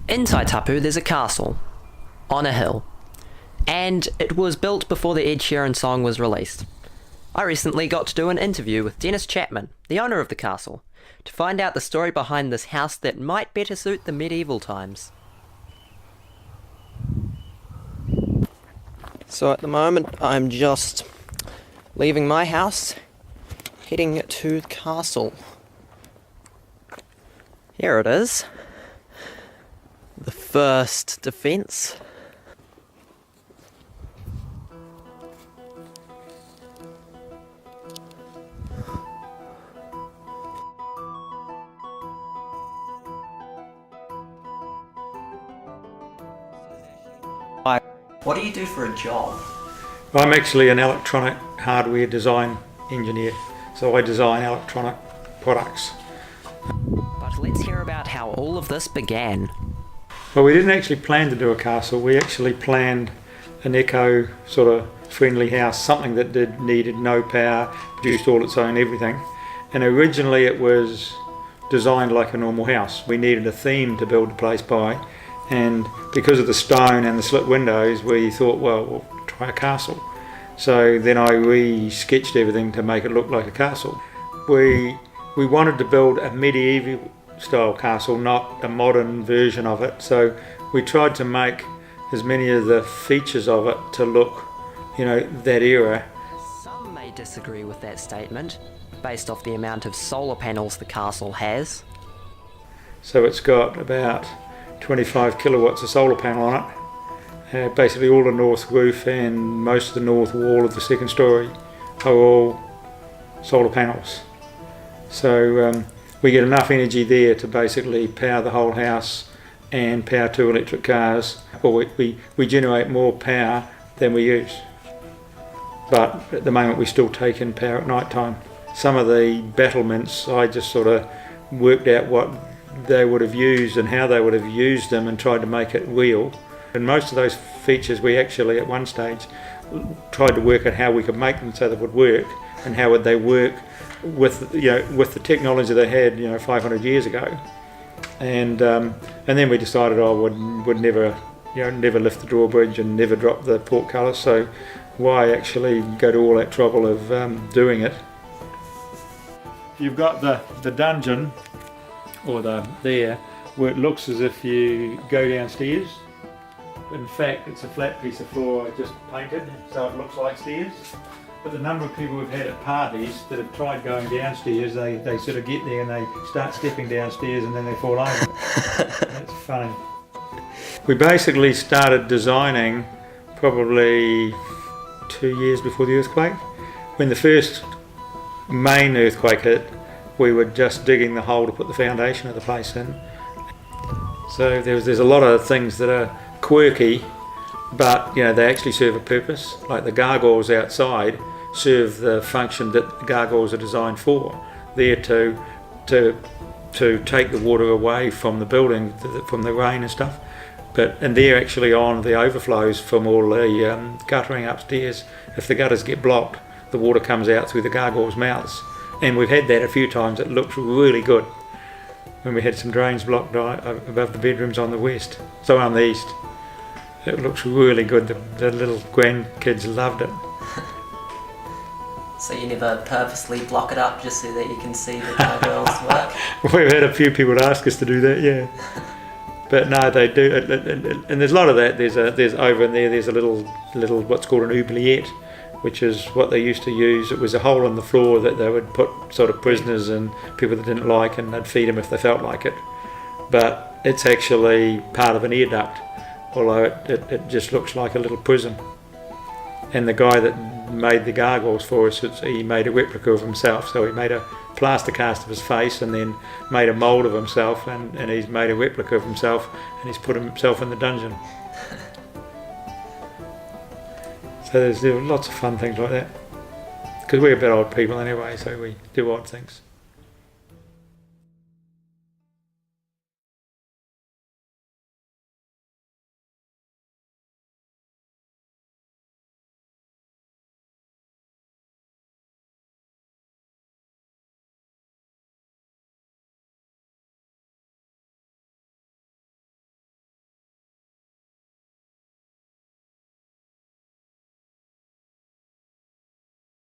In Tai Tapu there's a castle, on a hill, and it was built before the Ed Sheeran song was released. I recently got to do an interview with Dennis Chapman, the owner of the castle, to find out the story behind this house that might better suit the medieval times. So at the moment I'm just leaving my house, heading to the castle. Here it is. The first defence. What do you do for a job? I'm actually an electronic hardware design engineer, so I design electronic products. But let's hear about how all of this began. Well, we didn't actually plan to do a castle, we actually planned an eco sort of friendly house, something that needed no power, produced all its own everything. And originally it was designed like a normal house. We needed a theme to build the place by, and because of the stone and the slit windows we thought, well, we'll try a castle. So then I re-sketched everything to make it look like a castle. We wanted to build a medieval style castle, not a modern version of it, so we tried to make as many of the features of it to look, that era. Some may disagree with that statement, based off the amount of solar panels the castle has. So it's got about 25 kilowatts of solar panel on it. Basically all the north roof and most of the north wall of the second story are all solar panels. So we get enough energy there to basically power the whole house and power 2 electric cars. Or we generate more power than we use. But at the moment we still take in power at night time. Some of the battlements I just sort of worked out what they would have used and how they would have used them and tried to make it real. And most of those features we actually at one stage tried to work out how we could make them so they would work, and how would they work with the technology they had 500 years ago. And then we decided I would never never lift the drawbridge and never drop the portcullis, so why actually go to all that trouble of doing it. You've got the dungeon, or there, where it looks as if you go downstairs. In fact, it's a flat piece of floor just painted, so it looks like stairs. But the number of people we've had at parties that have tried going downstairs, they sort of get there and they start stepping downstairs and then they fall over. That's funny. We basically started designing probably 2 years before the earthquake. When the first main earthquake hit, we were just digging the hole to put the foundation of the place in. So there's a lot of things that are quirky, but they actually serve a purpose. Like the gargoyles outside serve the function that the gargoyles are designed for. They're to take the water away from the building, from the rain and stuff. And they're actually on the overflows from all the guttering upstairs. If the gutters get blocked, the water comes out through the gargoyles' mouths. And we've had that a few times. It looks really good. When we had some drains blocked above the bedrooms on the west, so on the east. It looks really good. The little grandkids loved it. So you never purposely block it up just so that you can see the gargoyles work? We've had a few people ask us to do that, yeah. But no, they do, and there's a lot of that. There's over in there. There's a little what's called an oubliette, which is what they used to use. It was a hole in the floor that they would put sort of prisoners and people that didn't like, and they'd feed them if they felt like it. But it's actually part of an air duct, although it just looks like a little prison. And the guy that made the gargoyles for us, he made a replica of himself. So he made a plaster cast of his face and then made a mould of himself, and he's made a replica of himself, and he's put himself in the dungeon. So there's lots of fun things like that. Because we're a bit odd people anyway, so we do odd things.